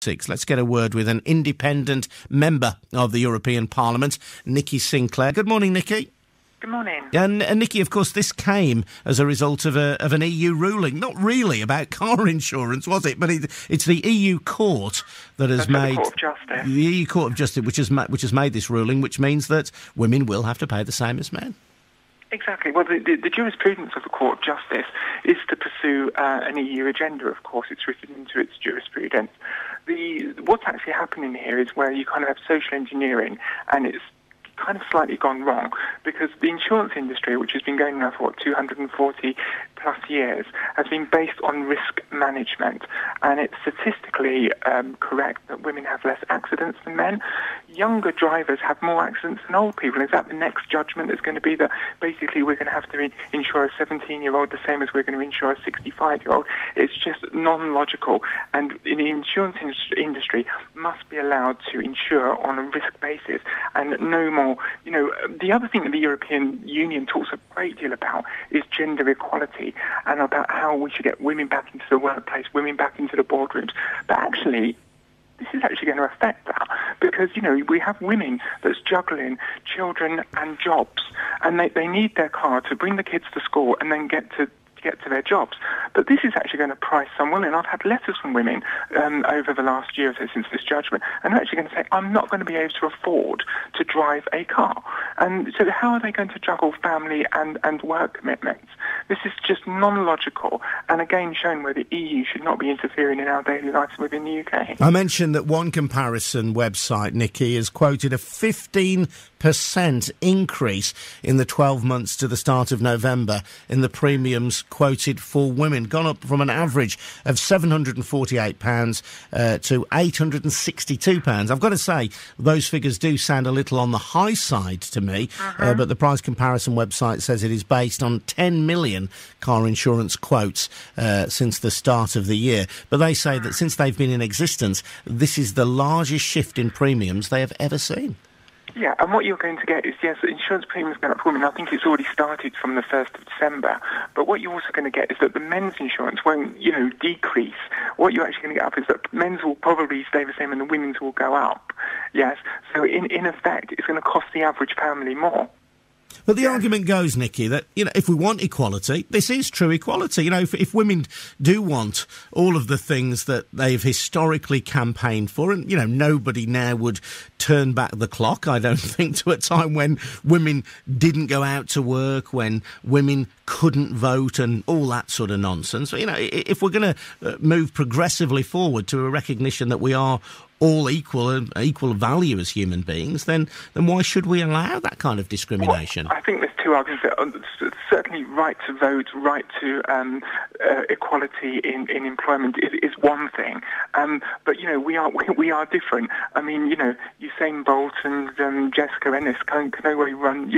Let's get a word with an independent member of the European Parliament, Nikki Sinclaire. Good morning, Nikki. Good morning. And Nikki, of course, this came as a result of an EU ruling. Not really about car insurance, was it? But it's the EU court that has made... The Court of Justice. The EU Court of Justice, which has made this ruling, which means that women will have to pay the same as men. Exactly. Well, the jurisprudence of the Court of Justice is to pursue an EU agenda, of course. It's written into its jurisprudence. What's actually happening here is where you kind of have social engineering, and it's kind of slightly gone wrong, because the insurance industry, which has been going now for 240 plus years, has been based on risk management, and it's statistically correct that women have less accidents than men. Younger drivers have more accidents than old people. Is that the next judgment that's going to be that basically we're going to have to insure a 17-year-old the same as we're going to insure a 65-year-old? It's just non-logical, and the insurance industry must be allowed to insure on a risk basis and no more. You know, the other thing that the European Union talks a great deal about is gender equality and about how we should get women back into the workplace, women back into the boardrooms. But actually, this is actually going to affect that, because, you know, we have women that's juggling children and jobs, and they need their car to bring the kids to school and then get to their jobs. But this is actually going to price some women. I've had letters from women over the last year or so since this judgment, and they're actually going to say, I'm not going to be able to afford to drive a car. And so how are they going to juggle family and work commitments? This is just non-logical, and again shown where the EU should not be interfering in our daily lives within the UK. I mentioned that one comparison website, Nikki, has quoted a 15% increase in the 12 months to the start of November in the premiums quoted for women, gone up from an average of £748 to £862. I've got to say, those figures do sound a little on the high side to me, but the price comparison website says it is based on 10 million car insurance quotes since the start of the year. But they say that since they've been in existence, this is the largest shift in premiums they have ever seen. Yeah, and what you're going to get is, yes, insurance premiums going up for women. I think it's already started from the 1st of December. But what you're also going to get is that the men's insurance won't, decrease. What you're actually going to get up is that men's will probably stay the same and the women's will go up. Yes, so in effect, it's going to cost the average family more. But the argument goes, Nikki, that, if we want equality, this is true equality. If women do want all of the things that they've historically campaigned for, and, nobody now would turn back the clock, I don't think, to a time when women didn't go out to work, when women couldn't vote and all that sort of nonsense. If we're going to move progressively forward to a recognition that we are all equal and equal value as human beings, then why should we allow that kind of discrimination? Well, I think there's two arguments there. Certainly right to vote, right to equality in employment is one thing. But, we are different. I mean, Usain Bolt and Jessica Ennis can only run,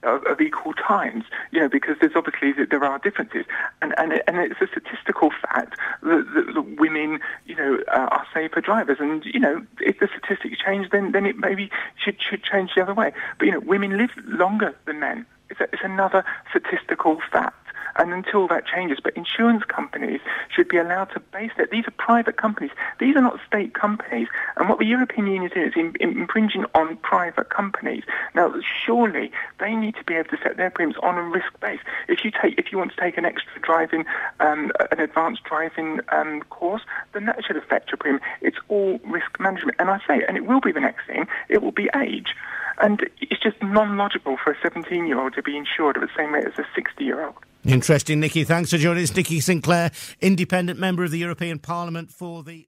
of equal times, because there's obviously there are differences. And it's a statistical fact that women, are safer drivers. And, if the statistics change, then it maybe should change the other way. But, women live longer than men. It's another statistical fact. And until that changes, but insurance companies should be allowed to base that. These are private companies. These are not state companies. And what the European Union is doing is impinging on private companies. Now, surely they need to be able to set their premiums on a risk base. If you want to take an extra driving, an advanced driving course, then that should affect your premium. It's all risk management. And I say, and it will be the next thing, it will be age. And it's just non-logical for a 17-year-old to be insured at the same rate as a 60-year-old. Interesting, Nikki. Thanks for joining us. Nikki Sinclaire, independent member of the European Parliament for the...